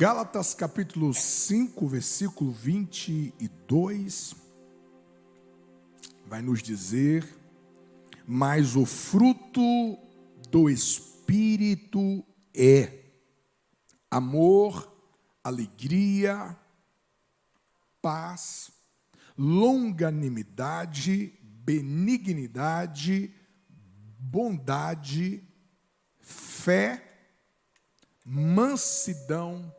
Gálatas capítulo 5, versículo 22, vai nos dizer: mas o fruto do Espírito é amor, alegria, paz, longanimidade, benignidade, bondade, fé, mansidão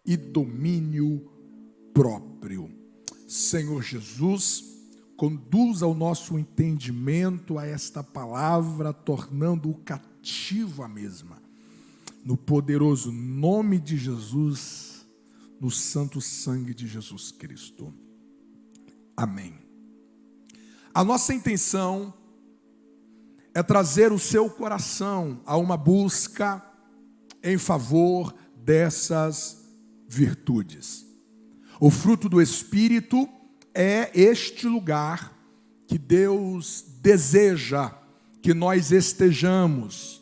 e domínio próprio. Senhor Jesus, conduza o nosso entendimento a esta palavra, tornando-o cativo a mesma. No poderoso nome de Jesus, no santo sangue de Jesus Cristo. Amém. A nossa intenção é trazer o seu coração a uma busca em favor dessas virtudes. O fruto do Espírito é este lugar que Deus deseja que nós estejamos.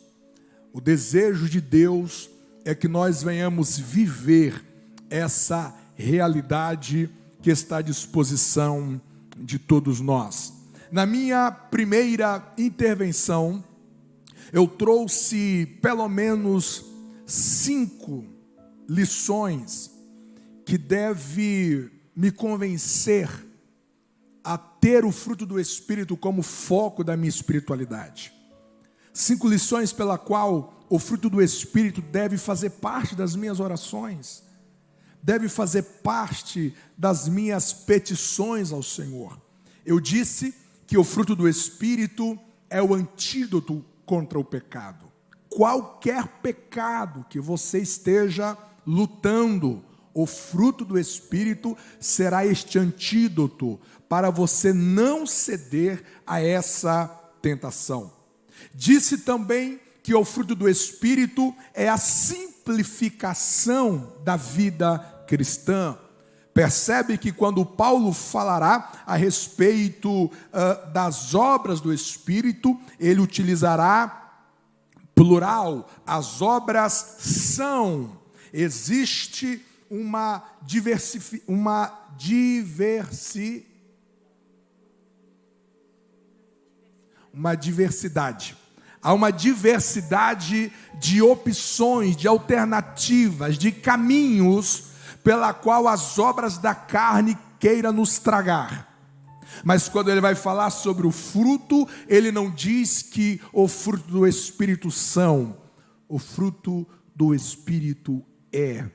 O desejo de Deus é que nós venhamos viver essa realidade que está à disposição de todos nós. Na minha primeira intervenção, eu trouxe pelo menos 5 lições que devem me convencer a ter o fruto do Espírito como foco da minha espiritualidade. 5 lições pela qual o fruto do Espírito deve fazer parte das minhas orações, deve fazer parte das minhas petições ao Senhor. Eu disse que o fruto do Espírito é o antídoto contra o pecado. Qualquer pecado que você esteja lutando, o fruto do Espírito será este antídoto para você não ceder a essa tentação. Disse também que o fruto do Espírito é a simplificação da vida cristã. Percebe que quando Paulo falará a respeito das obras do Espírito, ele utilizará plural. As obras são. Existe uma diversidade. Há uma diversidade de opções, de alternativas, de caminhos pela qual as obras da carne queiram nos tragar. Mas quando ele vai falar sobre o fruto, ele não diz que o fruto do Espírito são. O fruto do Espírito é.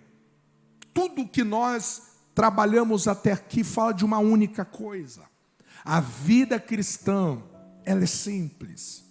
Tudo que nós trabalhamos até aqui fala de uma única coisa. A vida cristã, ela é simples.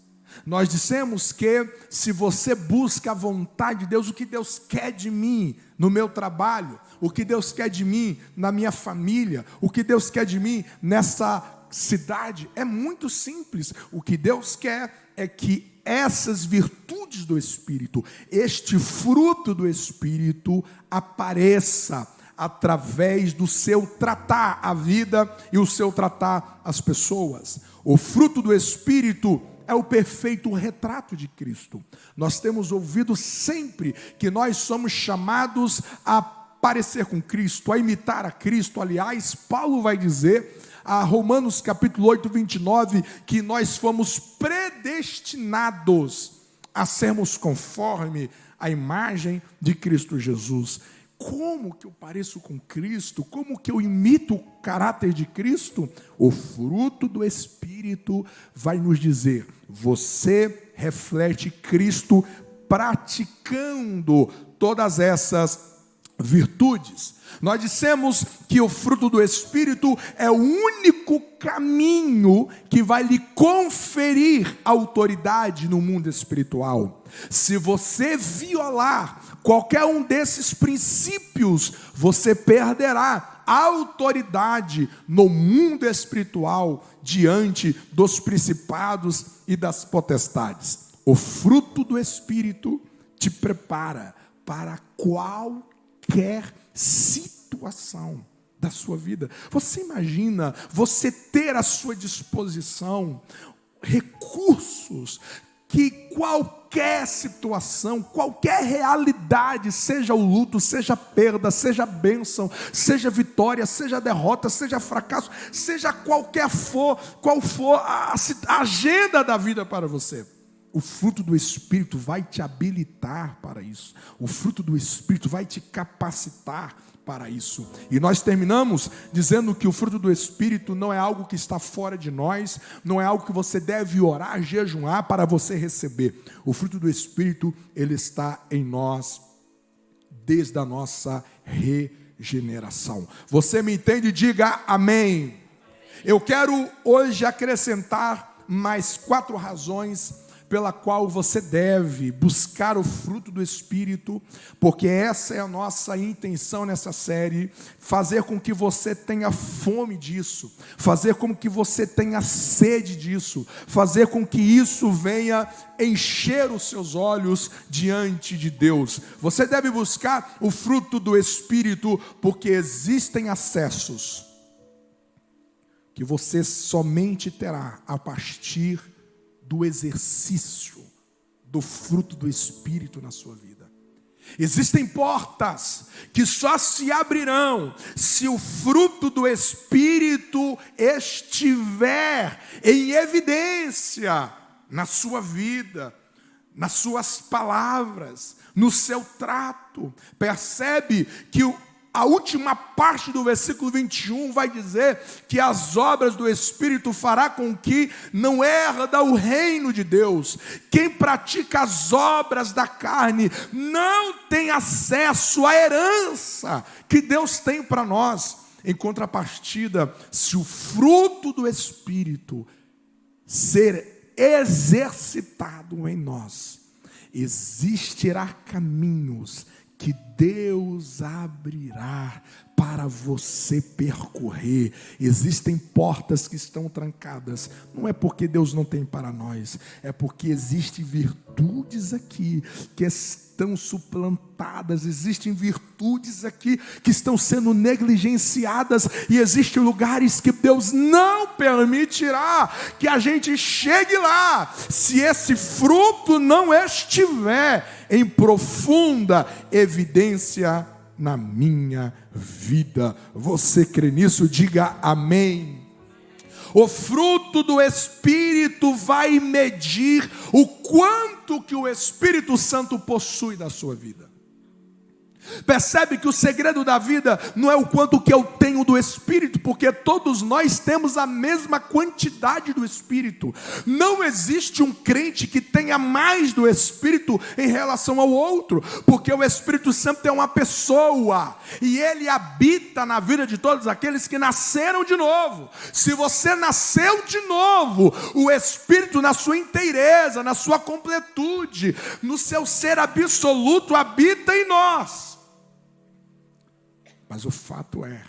Nós dissemos que se você busca a vontade de Deus, o que Deus quer de mim no meu trabalho, o que Deus quer de mim na minha família, o que Deus quer de mim nessa cidade, é muito simples. O que Deus quer é que essas virtudes do Espírito, este fruto do Espírito apareça através do seu tratar a vida e o seu tratar as pessoas. O fruto do Espírito é o perfeito retrato de Cristo. Nós temos ouvido sempre que nós somos chamados a parecer com Cristo, a imitar a Cristo. Aliás, Paulo vai dizer a Romanos capítulo 8, 29, que nós fomos predestinados a sermos conforme a imagem de Cristo Jesus. Como que eu pareço com Cristo? Como que eu imito o caráter de Cristo? O fruto do Espírito vai nos dizer: você reflete Cristo praticando todas essas virtudes. Nós dissemos que o fruto do Espírito é o único caminho que vai lhe conferir autoridade no mundo espiritual. Se você violar qualquer um desses princípios, você perderá a autoridade no mundo espiritual diante dos principados e das potestades. O fruto do Espírito te prepara para qualquer situação da sua vida. Você imagina você ter à sua disposição recursos que qualquer situação, qualquer realidade, seja o luto, seja perda, seja bênção, seja vitória, seja derrota, seja fracasso, seja qual for a agenda da vida para você, o fruto do Espírito vai te habilitar para isso. O fruto do Espírito vai te capacitar para isso. E nós terminamos dizendo que o fruto do Espírito não é algo que está fora de nós, não é algo que você deve orar, jejuar para você receber. O fruto do Espírito, ele está em nós desde a nossa regeneração. Você me entende? Diga amém. Eu quero hoje acrescentar mais 4 razões pela qual você deve buscar o fruto do Espírito, porque essa é a nossa intenção nessa série, fazer com que você tenha fome disso, fazer com que você tenha sede disso, fazer com que isso venha encher os seus olhos diante de Deus. Você deve buscar o fruto do Espírito, porque existem acessos que você somente terá a partir do exercício do fruto do Espírito na sua vida. Existem portas que só se abrirão se o fruto do Espírito estiver em evidência na sua vida, nas suas palavras, no seu trato. Percebe que a última parte do versículo 21 vai dizer que as obras do Espírito fará com que não herda o reino de Deus. Quem pratica as obras da carne não tem acesso à herança que Deus tem para nós. Em contrapartida, se o fruto do Espírito ser exercitado em nós, existirá caminhos que Deus abrirá para você percorrer. Existem portas que estão trancadas, não é porque Deus não tem para nós, é porque existem virtudes aqui que estão suplantadas, existem virtudes aqui que estão sendo negligenciadas, e existem lugares que Deus não permitirá que a gente chegue lá, se esse fruto não estiver em profunda evidência na minha vida. Você crê nisso? Diga amém. O fruto do Espírito vai medir o quanto que o Espírito Santo possui da sua vida. Percebe que o segredo da vida não é o quanto que eu tenho do Espírito, porque todos nós temos a mesma quantidade do Espírito. Não existe um crente que tenha mais do Espírito em relação ao outro, porque o Espírito Santo é uma pessoa, e ele habita na vida de todos aqueles que nasceram de novo. Se você nasceu de novo, o Espírito na sua inteireza, na sua completude, no seu ser absoluto, habita em nós. Mas o fato é,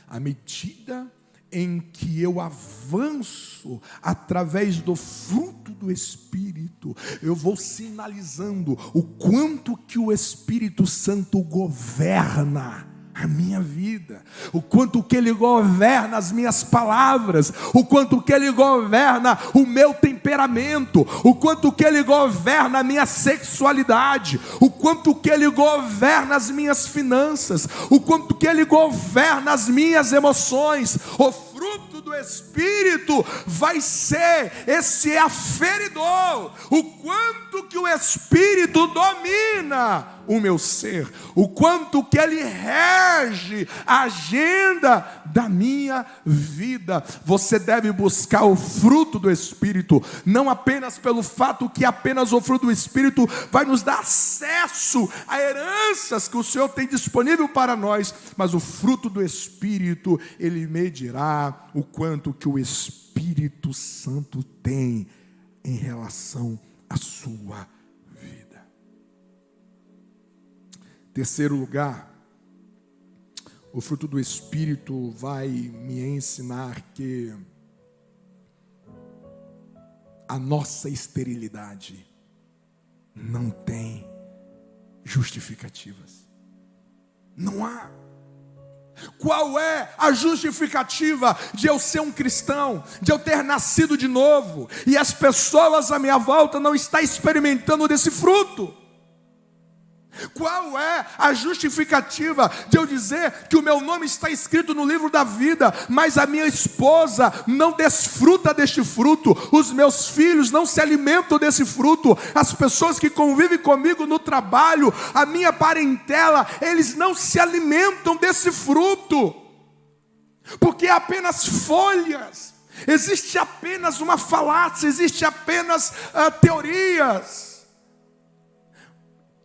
à medida em que eu avanço através do fruto do Espírito, eu vou sinalizando o quanto que o Espírito Santo governa a minha vida, o quanto que Ele governa as minhas palavras, o quanto que Ele governa o meu temperamento, o quanto que Ele governa a minha sexualidade, o quanto que Ele governa as minhas finanças, o quanto que Ele governa as minhas emoções. O fruto do Espírito vai ser esse aferidor, o quanto que o Espírito domina o meu ser, o quanto que Ele rege a agenda da minha vida. Você deve buscar o fruto do Espírito, não apenas pelo fato que apenas o fruto do Espírito vai nos dar acesso a heranças que o Senhor tem disponível para nós, mas o fruto do Espírito, Ele medirá o quanto que o Espírito Santo tem em relação à sua vida. Terceiro lugar, o fruto do Espírito vai me ensinar que a nossa esterilidade não tem justificativas. Não há. Qual é a justificativa de eu ser um cristão, de eu ter nascido de novo, e as pessoas à minha volta não estão experimentando desse fruto? Qual é a justificativa de eu dizer que o meu nome está escrito no livro da vida, mas a minha esposa não desfruta deste fruto, os meus filhos não se alimentam desse fruto, as pessoas que convivem comigo no trabalho, a minha parentela, eles não se alimentam desse fruto, porque é apenas folhas, existe apenas uma falácia, existe apenas teorias.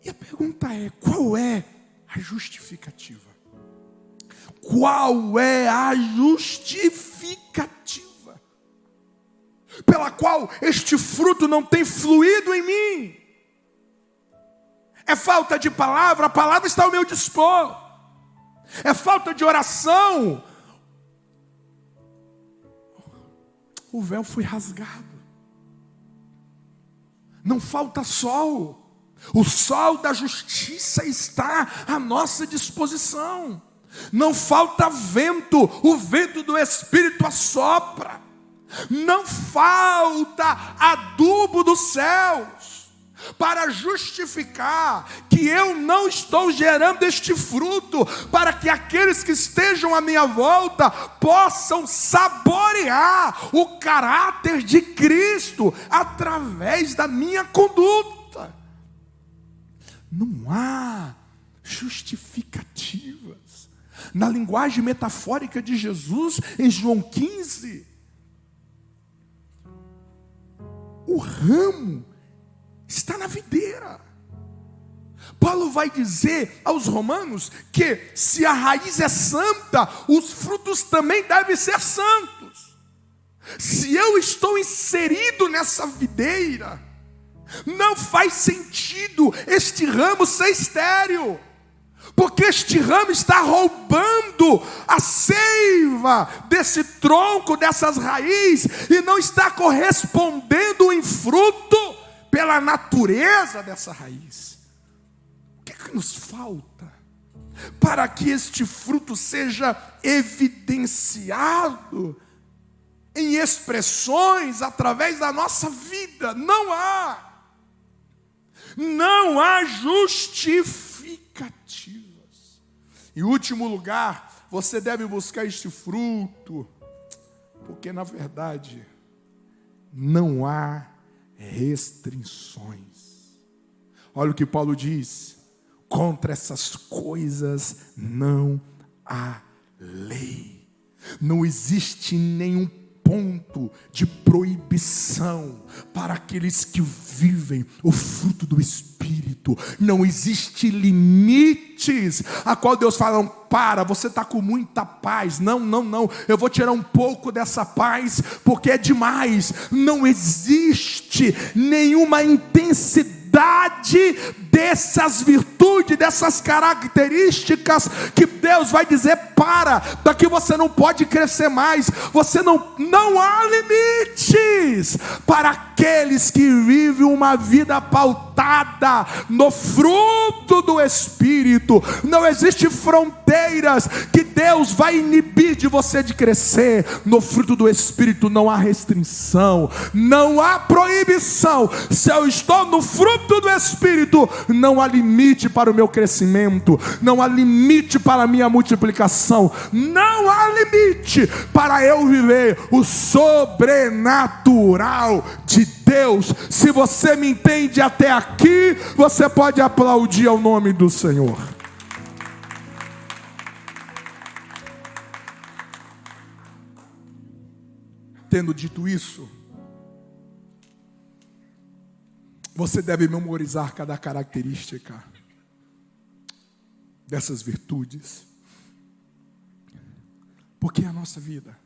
E a pergunta é: qual é a justificativa? Qual é a justificativa pela qual este fruto não tem fluído em mim? É falta de palavra, a palavra está ao meu dispor. É falta de oração, o véu foi rasgado. Não falta sol. O sol da justiça está à nossa disposição. Não falta vento, o vento do Espírito assopra. Não falta adubo dos céus para justificar que eu não estou gerando este fruto, para que aqueles que estejam à minha volta possam saborear o caráter de Cristo através da minha conduta. Não há justificativas. Na linguagem metafórica de Jesus, em João 15, o ramo está na videira. Paulo vai dizer aos romanos que se a raiz é santa, os frutos também devem ser santos. Se eu estou inserido nessa videira, não faz sentido este ramo ser estéril, porque este ramo está roubando a seiva desse tronco, dessas raízes, e não está correspondendo em fruto pela natureza dessa raiz. O que é que nos falta para que este fruto seja evidenciado em expressões através da nossa vida? Não há justificativas. Em último lugar, você deve buscar este fruto, porque na verdade não há restrições. Olha o que Paulo diz: contra essas coisas não há lei. Não existe nenhum ponto de proibição para aqueles que vivem o fruto do Espírito. Não existe limites a qual Deus fala: não, para, você está com muita paz. Não, eu vou tirar um pouco dessa paz, porque é demais. Não existe nenhuma intensidade dessas virtudes, dessas características, que Deus vai dizer: para, daqui você não pode crescer mais. Você não há limites para aqueles que vivem uma vida pautada no fruto do Espírito. Não existe fronteiras que Deus vai inibir de você de crescer. No fruto do Espírito não há restrição, não há proibição. Se eu estou no fruto do Espírito, não há limite para o meu crescimento, não há limite para a minha multiplicação, não há limite para eu viver o sobrenatural de Deus. Se você me entende até aqui, você pode aplaudir ao nome do Senhor. Tendo dito isso, você deve memorizar cada característica dessas virtudes, porque é a nossa vida.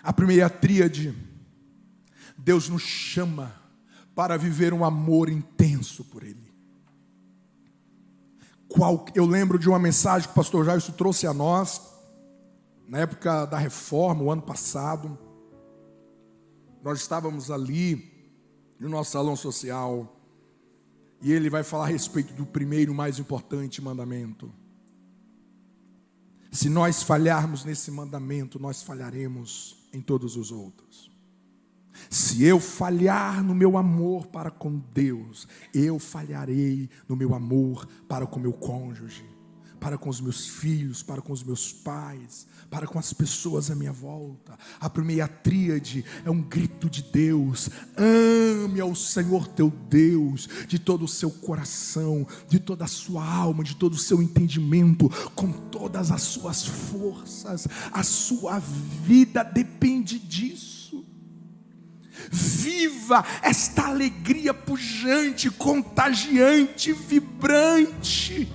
A primeira tríade: Deus nos chama para viver um amor intenso por Ele. Eu lembro de uma mensagem que o pastor Jair trouxe a nós, na época da reforma, o ano passado. Nós estávamos ali no nosso salão social, e ele vai falar a respeito do primeiro, mais importante mandamento. Se nós falharmos nesse mandamento, nós falharemos em todos os outros. Se eu falhar no meu amor para com Deus, eu falharei no meu amor para com meu cônjuge, para com os meus filhos, para com os meus pais, para com as pessoas à minha volta. A primeira tríade é um grito de Deus: ame ao Senhor teu Deus de todo o seu coração, de toda a sua alma, de todo o seu entendimento, com todas as suas forças. A sua vida depende disso. Viva esta alegria pujante, contagiante, vibrante.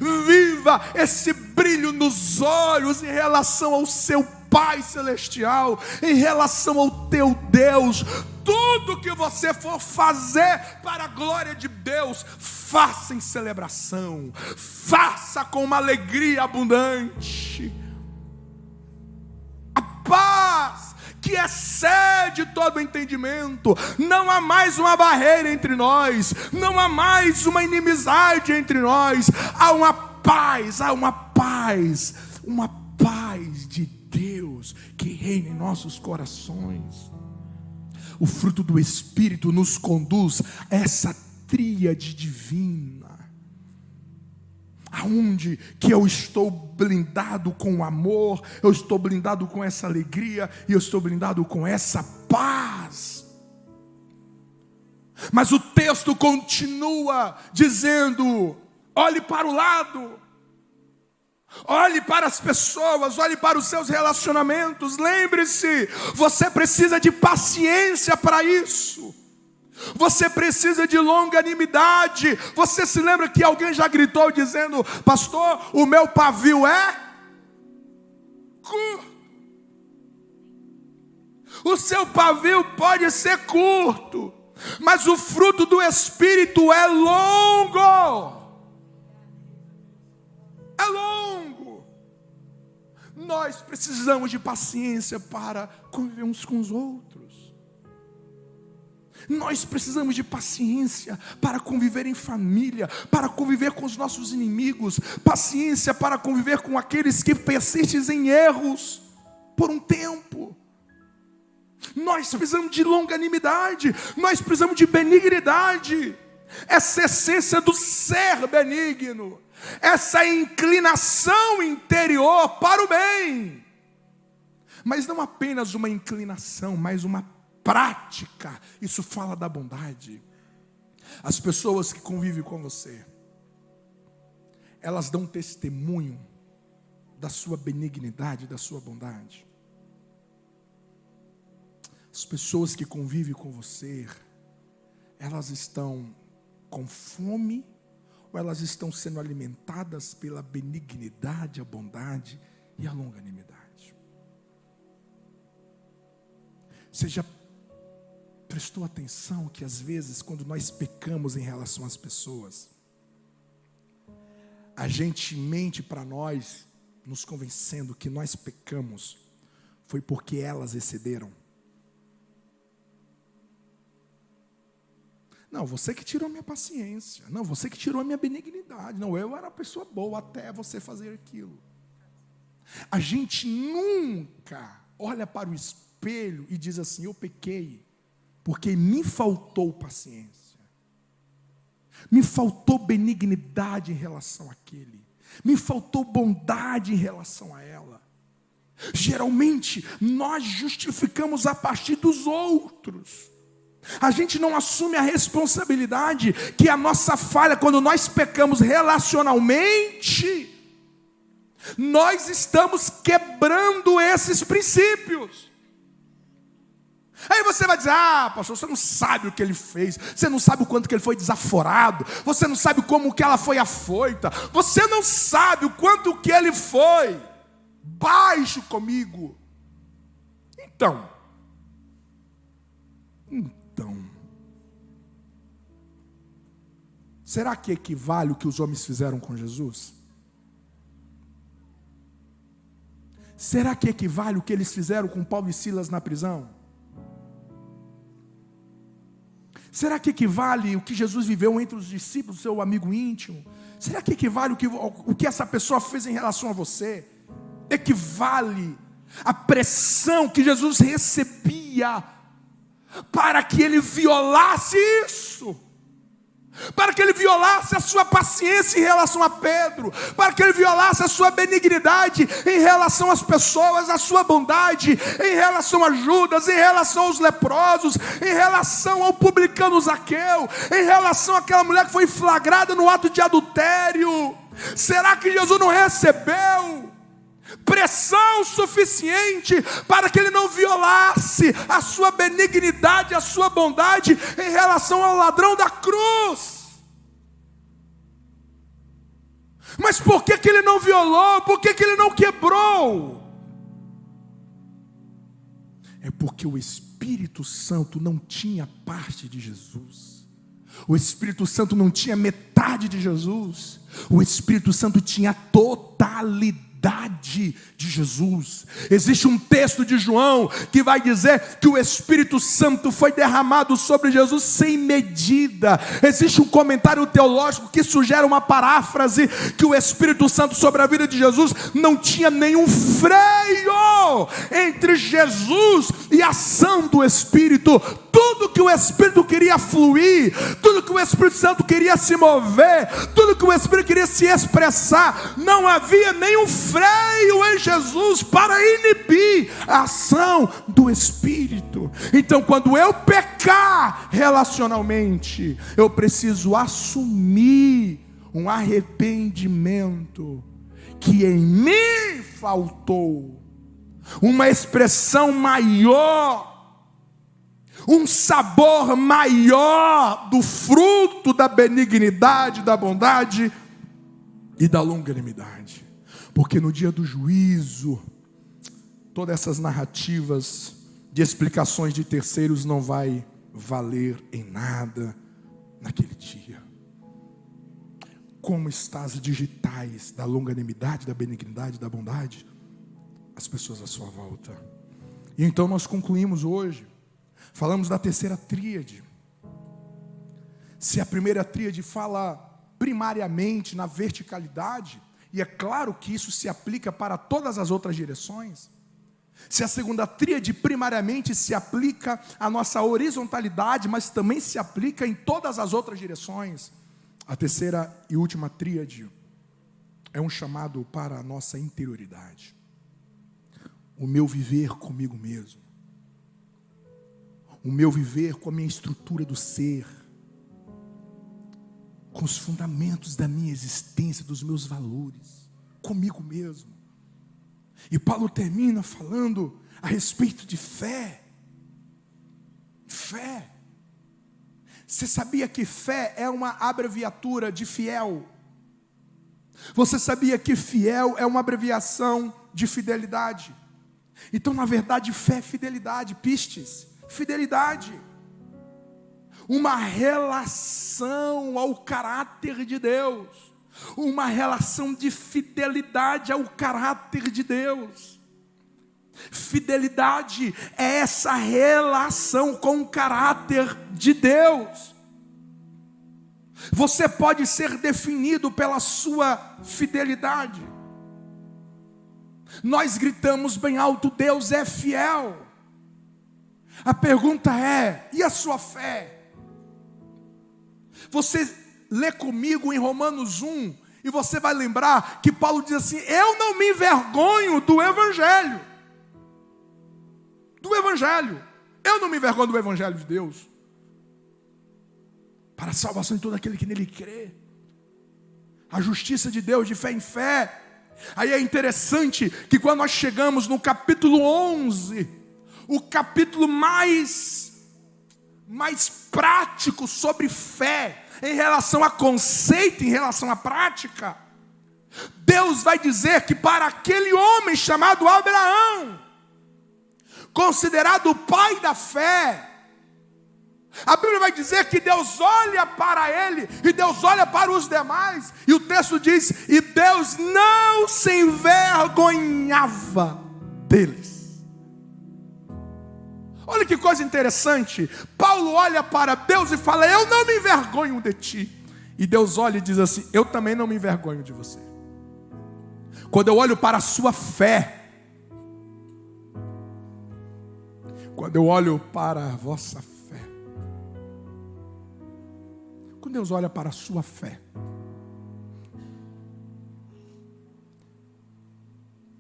Viva esse brilho nos olhos em relação ao seu Pai Celestial, em relação ao teu Deus. Tudo que você for fazer para a glória de Deus, faça em celebração, faça com uma alegria abundante. A paz que excede todo o entendimento. Não há mais uma barreira entre nós, não há mais uma inimizade entre nós. Há uma paz de Deus que reina em nossos corações. O fruto do Espírito nos conduz a essa tríade divina, aonde que eu estou blindado com o amor, eu estou blindado com essa alegria, e eu estou blindado com essa paz. Mas o texto continua dizendo: olhe para o lado, olhe para as pessoas, olhe para os seus relacionamentos. Lembre-se, você precisa de paciência para isso. Você precisa de longanimidade. Você se lembra que alguém já gritou dizendo: pastor, o meu pavio é curto. O seu pavio pode ser curto, mas o fruto do Espírito é longo. É longo. Nós precisamos de paciência para conviver uns com os outros. Nós precisamos de paciência para conviver em família, para conviver com os nossos inimigos, paciência para conviver com aqueles que persistem em erros por um tempo. Nós precisamos de longanimidade, nós precisamos de benignidade, essa essência do ser benigno, essa inclinação interior para o bem, mas não apenas uma inclinação, mas uma prática. Isso fala da bondade. As pessoas que convivem com você, elas dão testemunho da sua benignidade, da sua bondade. As pessoas que convivem com você, elas estão com fome, ou elas estão sendo alimentadas pela benignidade, a bondade e a longanimidade. Você já prestou atenção que às vezes, quando nós pecamos em relação às pessoas, a gente mente para nós, nos convencendo que nós pecamos foi porque elas excederam? Não, você que tirou a minha paciência. Não, você que tirou a minha benignidade. Não, eu era uma pessoa boa até você fazer aquilo. A gente nunca olha para o espelho e diz assim: eu pequei porque me faltou paciência, me faltou benignidade em relação àquele, me faltou bondade em relação a ela. Geralmente nós justificamos a partir dos outros. A gente não assume a responsabilidade que a nossa falha, quando nós pecamos relacionalmente, nós estamos quebrando esses princípios. Aí você vai dizer: ah, pastor, você não sabe o que ele fez, você não sabe o quanto que ele foi desaforado, você não sabe como que ela foi afoita, você não sabe o quanto que ele foi baixo comigo. Então, será que equivale o que os homens fizeram com Jesus? Será que equivale o que eles fizeram com Paulo e Silas na prisão? Será que equivale o que Jesus viveu entre os discípulos, seu amigo íntimo? Será que equivale o que essa pessoa fez em relação a você? equivale à pressão que Jesus recebia para que ele violasse isso, para que ele violasse a sua paciência em relação a Pedro, para que ele violasse a sua benignidade em relação às pessoas, a sua bondade em relação a Judas, em relação aos leprosos, em relação ao publicano Zaqueu, em relação àquela mulher que foi flagrada no ato de adultério. Será que Jesus não recebeu pressão suficiente para que ele não violasse a sua benignidade, a sua bondade em relação ao ladrão da cruz? Mas por que ele não violou? Por que ele não quebrou? É porque o Espírito Santo não tinha parte de Jesus. O Espírito Santo não tinha metade de Jesus. O Espírito Santo tinha a totalidade de Jesus. Existe um texto de João que vai dizer que o Espírito Santo foi derramado sobre Jesus sem medida. Existe um comentário teológico que sugere uma paráfrase que o Espírito Santo sobre a vida de Jesus não tinha nenhum freio entre Jesus e a ação do Espírito. Tudo que o Espírito queria fluir, tudo que o Espírito Santo queria se mover, tudo que o Espírito queria se expressar, não havia nenhum freio em Jesus para inibir a ação do Espírito. Então, quando eu pecar relacionalmente, eu preciso assumir um arrependimento que em mim faltou, uma expressão maior, um sabor maior do fruto da benignidade, da bondade e da longanimidade. Porque no dia do juízo, todas essas narrativas de explicações de terceiros não vai valer em nada naquele dia. Como está as digitais da longanimidade, da benignidade, da bondade? As pessoas à sua volta. E então nós concluímos hoje, falamos da terceira tríade. Se a primeira tríade fala primariamente na verticalidade, e é claro que isso se aplica para todas as outras direções. Se a segunda tríade primariamente se aplica à nossa horizontalidade, mas também se aplica em todas as outras direções, a terceira e última tríade é um chamado para a nossa interioridade. O meu viver comigo mesmo. O meu viver com a minha estrutura do ser, com os fundamentos da minha existência, dos meus valores, comigo mesmo. E Paulo termina falando a respeito de fé. Fé. Você sabia que fé é uma abreviatura de fiel? Você sabia que fiel é uma abreviação de fidelidade? Então, na verdade, fé é fidelidade, pistes. Fidelidade, uma relação ao caráter de Deus, uma relação de fidelidade ao caráter de Deus. Fidelidade é essa relação com o caráter de Deus. Você pode ser definido pela sua fidelidade. Nós gritamos bem alto: Deus é fiel. A pergunta é: e a sua fé? Você lê comigo em Romanos 1 e você vai lembrar que Paulo diz assim: eu não me envergonho do Evangelho. Do Evangelho. Eu não me envergonho do Evangelho de Deus, para a salvação de todo aquele que nele crê. A justiça de Deus de fé em fé. Aí é interessante que quando nós chegamos no capítulo 11, o capítulo mais prático sobre fé, em relação a conceito, em relação à prática, Deus vai dizer que para aquele homem chamado Abraão, considerado o pai da fé, a Bíblia vai dizer que Deus olha para ele e Deus olha para os demais, e o texto diz: e Deus não se envergonhava deles. Olha que coisa interessante. Paulo olha para Deus e fala: eu não me envergonho de ti. E Deus olha e diz assim: eu também não me envergonho de você. quando eu olho para a sua fé, quando eu olho para a vossa fé, quando Deus olha para a sua fé,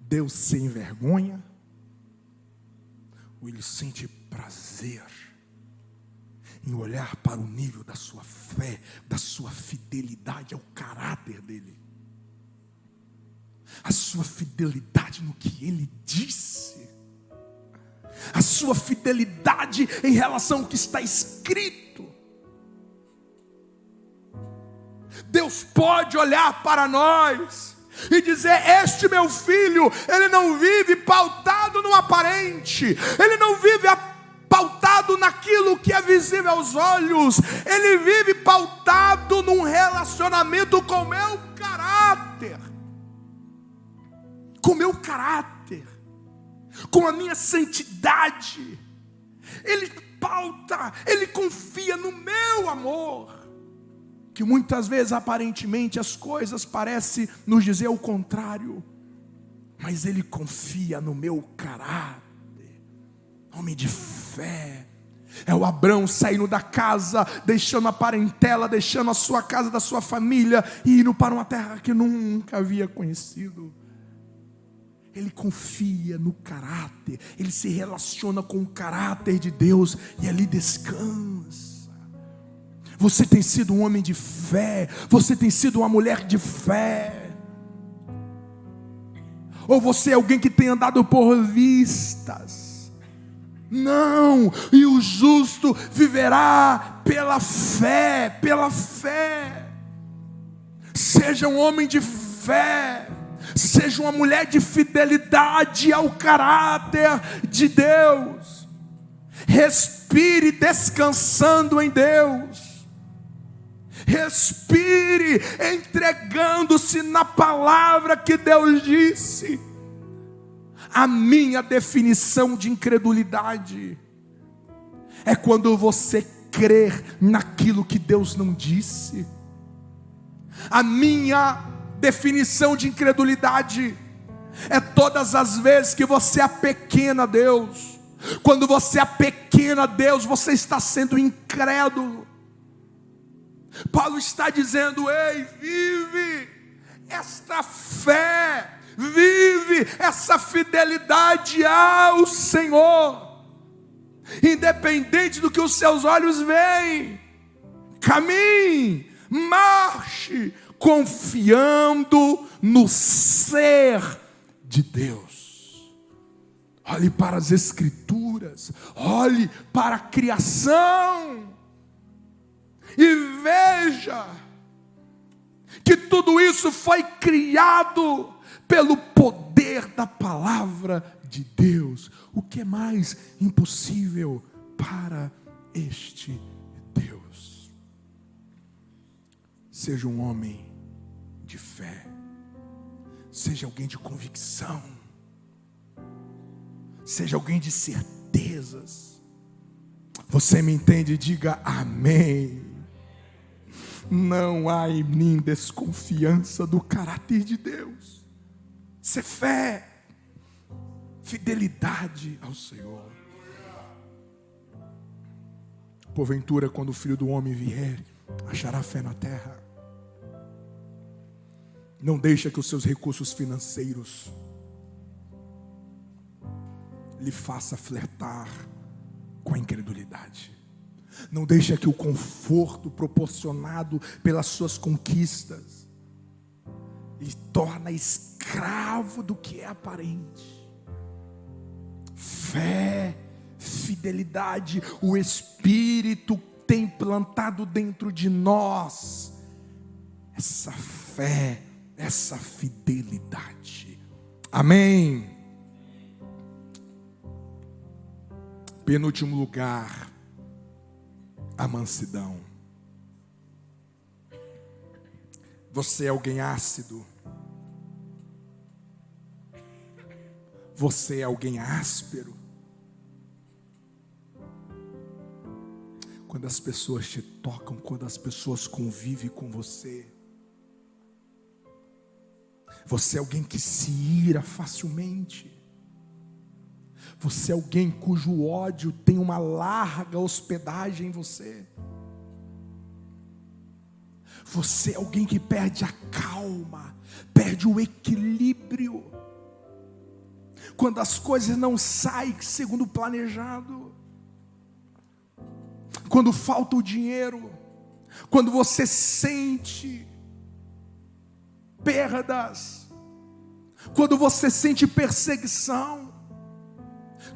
Deus se envergonha ou Ele sente prazer em olhar para o nível da sua fé, da sua fidelidade ao caráter dele, a sua fidelidade no que ele disse, a sua fidelidade em relação ao que está escrito? Deus pode olhar para nós e dizer: este meu filho, ele não vive pautado no aparente, ele não vive pautado naquilo que é visível aos olhos, ele vive pautado num relacionamento com o meu caráter, com o meu caráter, com a minha santidade. Ele pauta, ele confia no meu amor, que muitas vezes aparentemente as coisas parecem nos dizer o contrário, mas ele confia no meu caráter. Homem de fé. É o Abrão saindo da casa, deixando a parentela, deixando a sua casa, da sua família, e indo para uma terra que nunca havia conhecido. Ele confia no caráter, ele se relaciona com o caráter de Deus e ali descansa. Você tem sido um homem de fé, você tem sido uma mulher de fé, ou você é alguém que tem andado por vistas? Não, e o justo viverá pela fé, pela fé. Seja um homem de fé, seja uma mulher de fidelidade ao caráter de Deus. Respire descansando em Deus. Respire entregando-se na palavra que Deus disse. A minha definição de incredulidade é quando você crer naquilo que Deus não disse. A minha definição de incredulidade é todas as vezes que você apequena Deus. Quando você apequena Deus, você está sendo incrédulo. Paulo está dizendo: ei, vive esta fé, vive essa fidelidade ao Senhor, independente do que os seus olhos veem. Caminhe, marche, confiando no ser de Deus. Olhe para as Escrituras, olhe para a criação e veja que tudo isso foi criado pelo poder da palavra de Deus. O que é mais impossível para este Deus? Seja um homem de fé, seja alguém de convicção, seja alguém de certezas. Você me entende? Diga amém. Não há em mim desconfiança do caráter de Deus. Isso é fé, fidelidade ao Senhor. Porventura, quando o Filho do Homem vier, achará fé na terra? Não deixa que os seus recursos financeiros lhe faça flertar com a incredulidade. Não deixa que o conforto proporcionado pelas suas conquistas lhe torna escravo do que é aparente. Fé, fidelidade, o Espírito tem plantado dentro de nós essa fé, essa fidelidade. Amém. Penúltimo lugar, a mansidão. Você é alguém ácido? Você é alguém áspero? Quando as pessoas te tocam, quando as pessoas convivem com você, Você é alguém que se ira facilmente. Você é alguém cujo ódio tem uma larga hospedagem em você. Você é alguém que perde a calma, perde o equilíbrio, quando as coisas não saem segundo o planejado, quando falta o dinheiro, quando você sente perdas, quando você sente perseguição.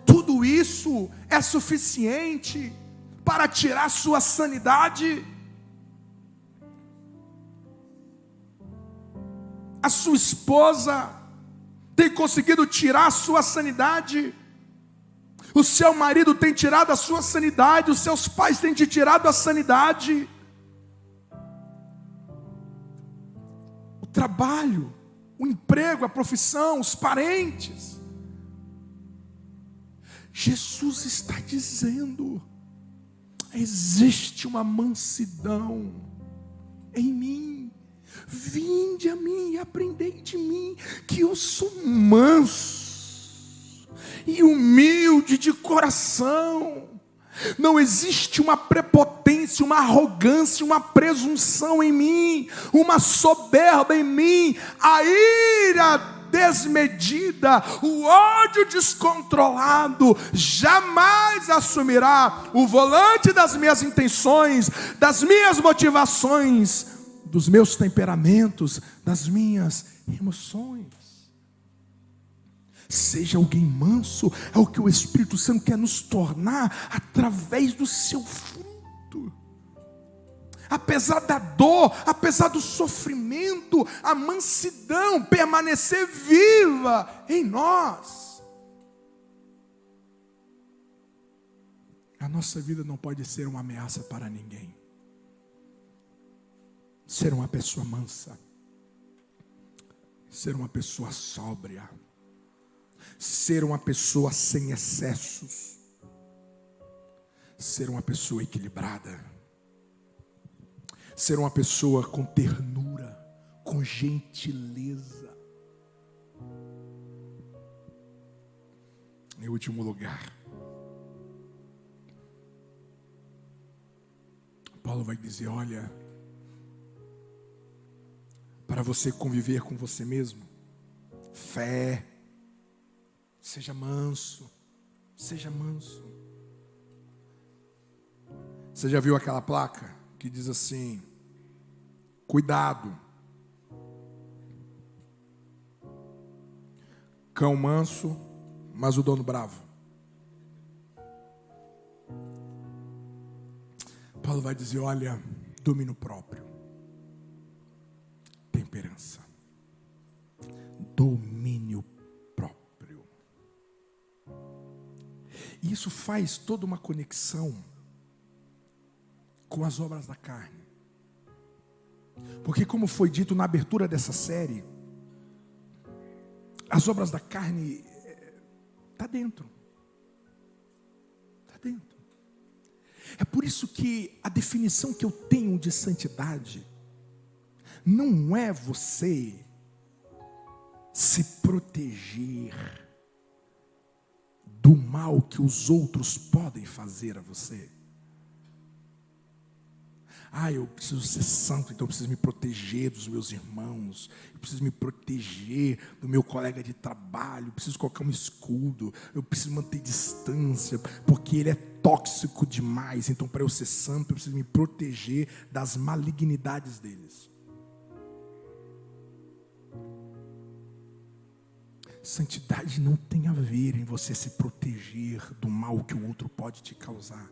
Tudo isso é suficiente para tirar sua sanidade. A sua esposa tem conseguido tirar a sua sanidade. O seu marido tem tirado a sua sanidade. Os seus pais têm te tirado a sanidade. O trabalho, o emprego, a profissão, os parentes. Jesus está dizendo: existe uma mansidão em mim. Vinde a mim e aprendei de mim, que eu sou manso e humilde de coração. Não existe uma prepotência, uma arrogância, uma presunção em mim, uma soberba em mim, a ira desmedida, o ódio descontrolado jamais assumirá o volante das minhas intenções, das minhas motivações, dos meus temperamentos, das minhas emoções. Seja alguém manso, é o que o Espírito Santo quer nos tornar através do seu fruto. Apesar da dor, apesar do sofrimento, a mansidão permanecer viva em nós. A nossa vida não pode ser uma ameaça para ninguém. Ser uma pessoa mansa, ser uma pessoa sóbria, ser uma pessoa sem excessos, ser uma pessoa equilibrada, ser uma pessoa com ternura, com gentileza. Em último lugar, Paulo vai dizer: olha, para você conviver com você mesmo, fé, seja manso, seja manso. Você já viu aquela placa que diz assim: cuidado, cão manso, mas o dono bravo. Paulo vai dizer: olha, domínio próprio, temperança, domínio próprio. E isso faz toda uma conexão com as obras da carne. Porque, como foi dito na abertura dessa série, as obras da carne está dentro. Está dentro. É por isso que a definição que eu tenho de santidade não é você se proteger do mal que os outros podem fazer a você. Eu preciso ser santo, então eu preciso me proteger dos meus irmãos, eu preciso me proteger do meu colega de trabalho, eu preciso colocar um escudo, eu preciso manter distância, porque ele é tóxico demais. Então, para eu ser santo, eu preciso me proteger das malignidades deles. Santidade não tem a ver em você se proteger do mal que o outro pode te causar.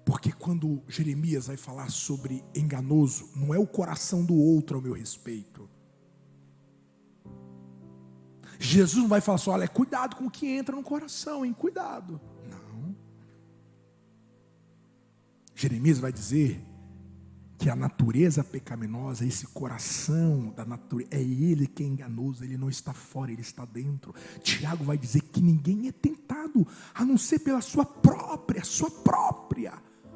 Porque quando Jeremias vai falar sobre enganoso, não é o coração do outro ao meu respeito. Jesus não vai falar só: olha, cuidado com o que entra no coração, hein? Cuidado. Não. Jeremias vai dizer que a natureza pecaminosa, esse coração da natureza, é ele que é enganoso, ele não está fora, ele está dentro. Tiago vai dizer que ninguém é tentado, a não ser pela sua própria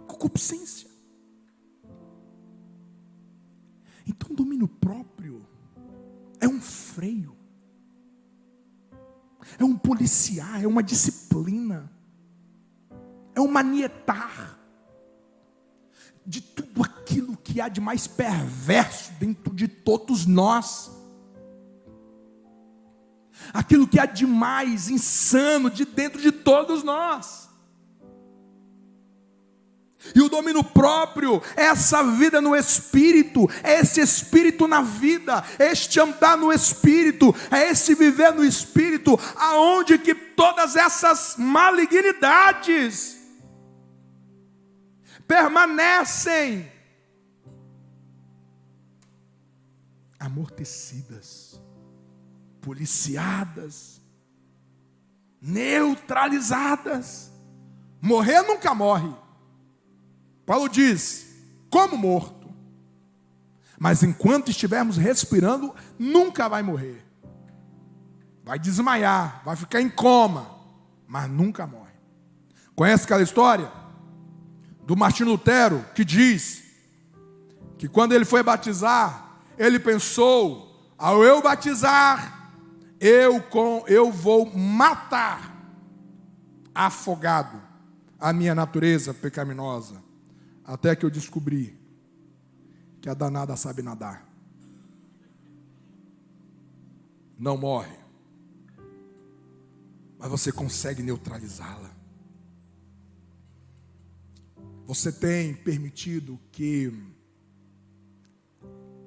concupiscência. Então, domínio próprio é um freio, é um policiar, é uma disciplina, é um manietar de tudo aquilo que há de mais perverso dentro de todos nós, aquilo que há de mais insano de dentro de todos nós. E o domínio próprio é essa vida no Espírito, é esse Espírito na vida, é este andar no Espírito, é esse viver no Espírito, aonde que todas essas malignidades permanecem amortecidas, policiadas, neutralizadas. Morrer nunca morre. Paulo diz, como morto. Mas enquanto estivermos respirando, nunca vai morrer. Vai desmaiar, vai ficar em coma, mas nunca morre. Conhece aquela história do Martinho Lutero, que diz que quando ele foi batizar, ele pensou, ao eu batizar, eu vou matar afogado a minha natureza pecaminosa. Até que eu descobri que a danada sabe nadar. Não morre, mas você consegue neutralizá-la. Você tem permitido que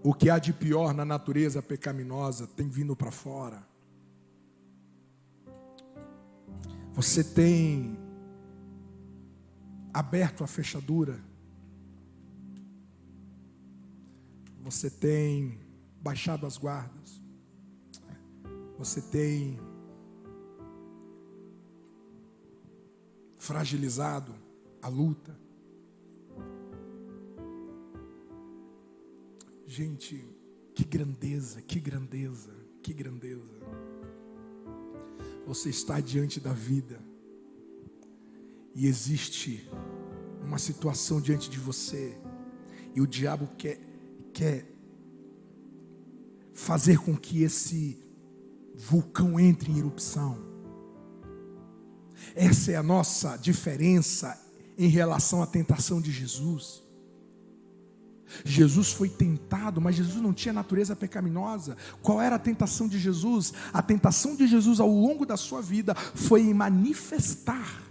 o que há de pior na natureza pecaminosa tem vindo para fora. Você tem aberto a fechadura. Você tem baixado as guardas. Você tem fragilizado a luta. Gente, que grandeza, que grandeza, que grandeza. Você está diante da vida e existe uma situação diante de você e o diabo quer fazer com que esse vulcão entre em erupção. Essa é a nossa diferença em relação à tentação de Jesus. Jesus foi tentado, mas Jesus não tinha natureza pecaminosa. Qual era a tentação de Jesus? A tentação de Jesus ao longo da sua vida foi em manifestar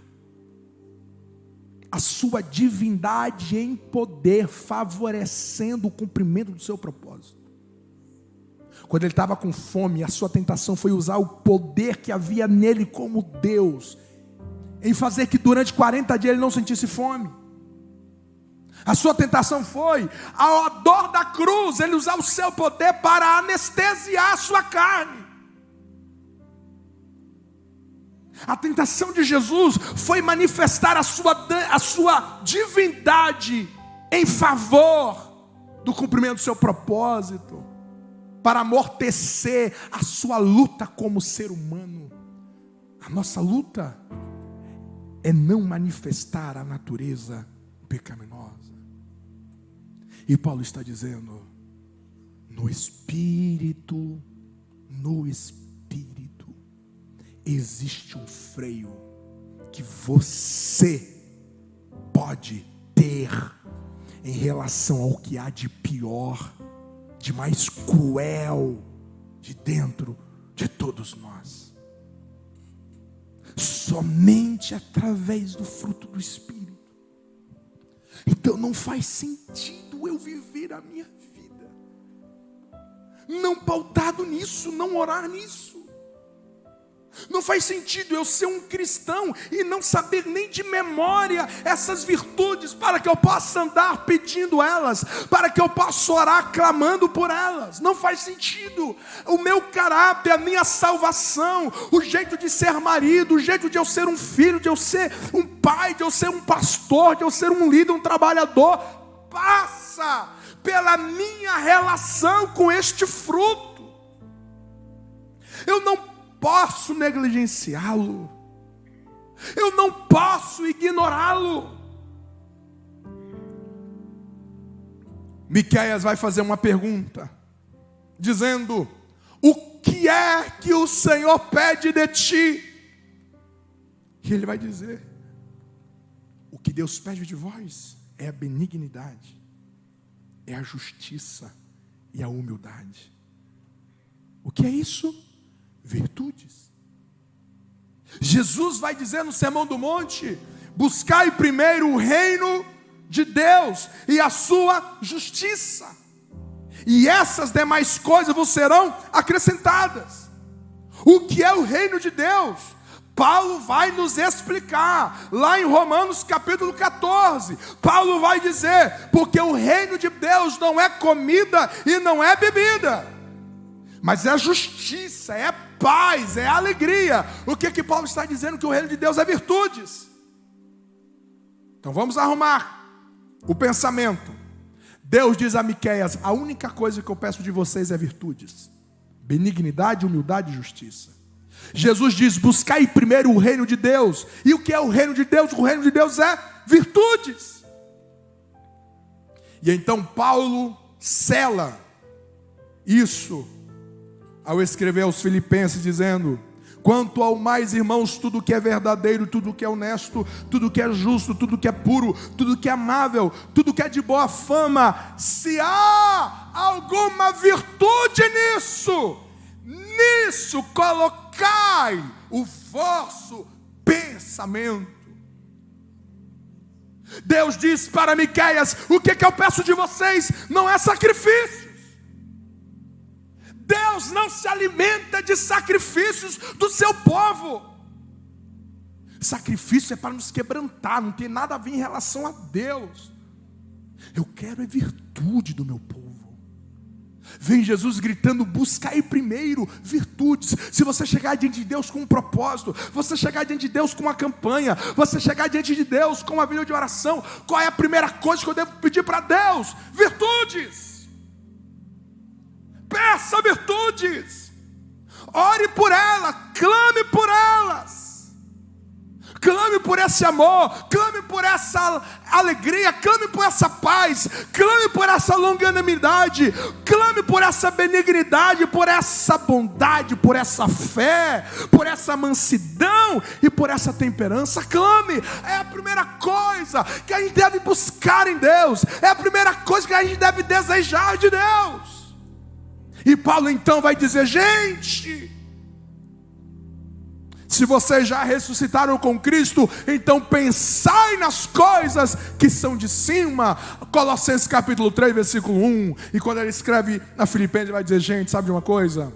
a sua divindade em poder, favorecendo o cumprimento do seu propósito. Quando ele estava com fome, a sua tentação foi usar o poder que havia nele como Deus, em fazer que durante 40 dias ele não sentisse fome. A sua tentação foi, ao dor da cruz, ele usar o seu poder para anestesiar a sua carne. A tentação de Jesus foi manifestar a sua divindade em favor do cumprimento do seu propósito, para amortecer a sua luta como ser humano. A nossa luta é não manifestar a natureza pecaminosa. E Paulo está dizendo, no Espírito, existe um freio que você pode ter em relação ao que há de pior, de mais cruel, de dentro de todos nós. Somente através do fruto do Espírito. Então não faz sentido eu viver a minha vida não pautado nisso, não orar nisso. Não faz sentido eu ser um cristão e não saber nem de memória essas virtudes, para que eu possa andar pedindo elas, para que eu possa orar clamando por elas. Não faz sentido. O meu caráter, a minha salvação, o jeito de ser marido, o jeito de eu ser um filho, de eu ser um pai, de eu ser um pastor, de eu ser um líder, um trabalhador, passa pela minha relação com este fruto. Eu não posso negligenciá-lo, eu não posso ignorá-lo. Miqueias vai fazer uma pergunta, dizendo: o que é que o Senhor pede de ti? E ele vai dizer: o que Deus pede de vós é a benignidade, é a justiça e a humildade. O que é isso? Virtudes. Jesus vai dizer no Sermão do Monte: buscai primeiro o reino de Deus e a sua justiça, e essas demais coisas vos serão acrescentadas. O que é o reino de Deus? Paulo vai nos explicar, lá em Romanos capítulo 14, Paulo vai dizer: porque o reino de Deus não é comida e não é bebida, mas é justiça, é paz, é alegria. O que Paulo está dizendo? Que o reino de Deus é virtudes. Então vamos arrumar o pensamento. Deus diz a Miqueias: a única coisa que eu peço de vocês é virtudes, benignidade, humildade e justiça. Jesus diz: buscai primeiro o reino de Deus. E o que é o reino de Deus? O reino de Deus é virtudes. E então Paulo sela isso ao escrever aos Filipenses, dizendo: quanto ao mais, irmãos, tudo que é verdadeiro, tudo que é honesto, tudo que é justo, tudo que é puro, tudo que é amável, tudo que é de boa fama, se há alguma virtude nisso colocai o vosso pensamento. Deus diz para Miqueias: o que eu peço de vocês não é sacrifícios. Deus não se alimenta de sacrifícios do seu povo. Sacrifício é para nos quebrantar, não tem nada a ver em relação a Deus. Eu quero a virtude do meu povo. Vem Jesus gritando: buscai primeiro virtudes. Se você chegar diante de Deus com um propósito, você chegar diante de Deus com uma campanha, você chegar diante de Deus com uma vida de oração, qual é a primeira coisa que eu devo pedir para Deus? Virtudes. Peça virtudes, ore por elas, clame por elas, clame por esse amor, clame por essa alegria, clame por essa paz, clame por essa longanimidade, clame por essa benignidade, por essa bondade, por essa fé, por essa mansidão e por essa temperança. Clame, é a primeira coisa que a gente deve buscar em Deus, é a primeira coisa que a gente deve desejar de Deus. E Paulo então vai dizer: gente, se vocês já ressuscitaram com Cristo, então pensai nas coisas que são de cima. Colossenses capítulo 3, versículo 1. E quando ele escreve na Filipenses, ele vai dizer: gente, sabe de uma coisa?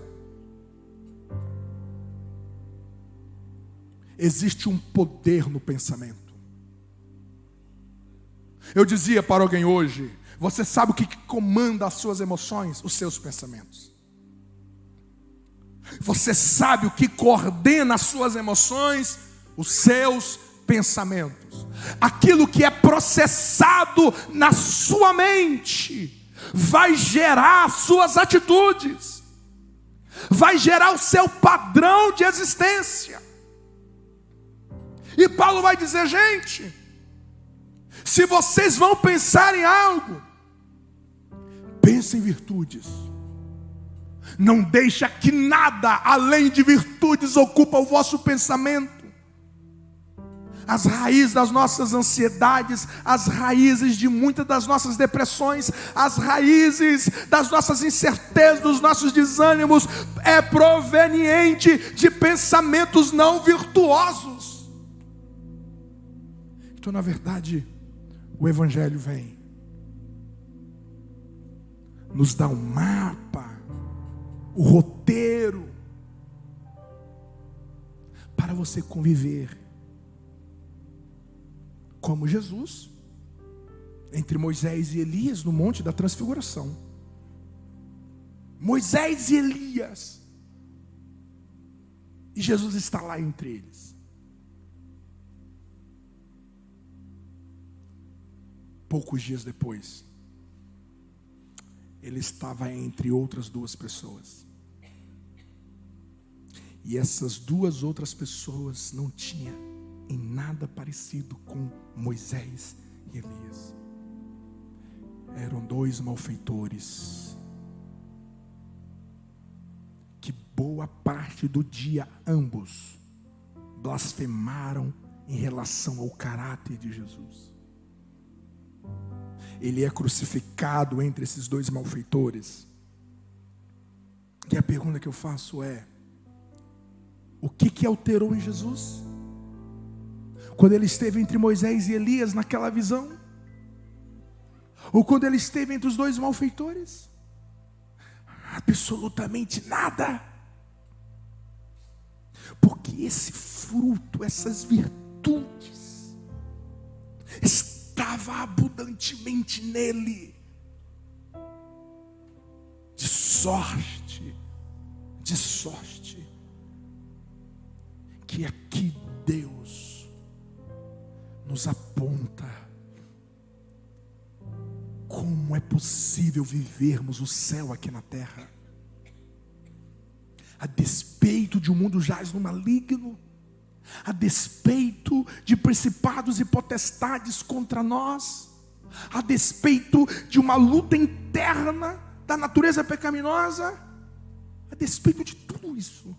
Existe um poder no pensamento. Eu dizia para alguém hoje: você sabe o que comanda as suas emoções? Os seus pensamentos. Você sabe o que coordena as suas emoções? Os seus pensamentos. Aquilo que é processado na sua mente vai gerar as suas atitudes, vai gerar o seu padrão de existência. E Paulo vai dizer: gente, se vocês vão pensar em algo, pense em virtudes. Não deixa que nada além de virtudes ocupa o vosso pensamento. As raízes das nossas ansiedades, as raízes de muitas das nossas depressões, as raízes das nossas incertezas, dos nossos desânimos, é proveniente de pensamentos não virtuosos. Então, na verdade, o Evangelho vem nos dá um mapa, o roteiro para você conviver como Jesus entre Moisés e Elias no Monte da Transfiguração. Moisés e Elias, e Jesus está lá entre eles. Poucos dias depois, ele estava entre outras duas pessoas. E essas duas outras pessoas não tinham em nada parecido com Moisés e Elias. Eram dois malfeitores que boa parte do dia ambos blasfemaram em relação ao caráter de Jesus. Ele é crucificado entre esses dois malfeitores. E a pergunta que eu faço é: o que alterou em Jesus? Quando ele esteve entre Moisés e Elias naquela visão? Ou quando ele esteve entre os dois malfeitores? Absolutamente nada. Porque esse fruto, essas virtudes, estava abundantemente nele. De sorte, que aqui Deus nos aponta como é possível vivermos o céu aqui na terra, a despeito de um mundo jaz no maligno, a despeito de principados e potestades contra nós, a despeito de uma luta interna da natureza pecaminosa, a despeito de tudo isso,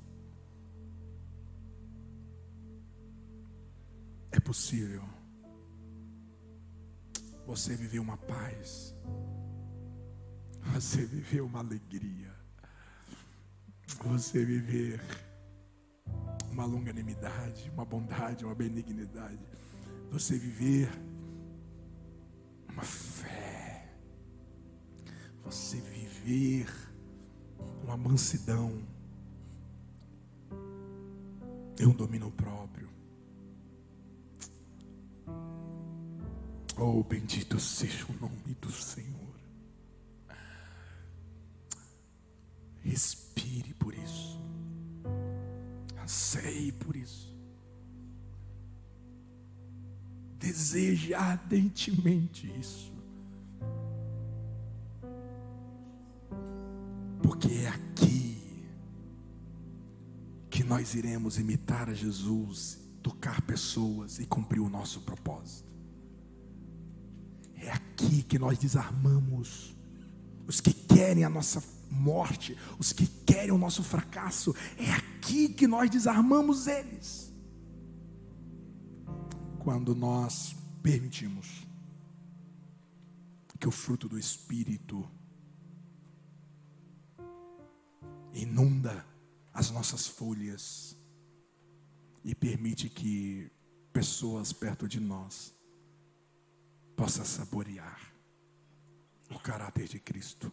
é possível você viver uma paz, você viver uma alegria, você viver uma longanimidade, uma bondade, uma benignidade, você viver uma fé, você viver uma mansidão e um domínio próprio. Oh, bendito seja o nome do Senhor. Respire por isso, anseie por isso, deseje ardentemente isso, porque é aqui que nós iremos imitar a Jesus, tocar pessoas e cumprir o nosso propósito. É aqui que nós desarmamos os que querem a nossa morte, os que querem o nosso fracasso. É aqui que nós desarmamos eles, quando nós permitimos que o fruto do Espírito inunda as nossas folhas e permite que pessoas perto de nós possam saborear o caráter de Cristo.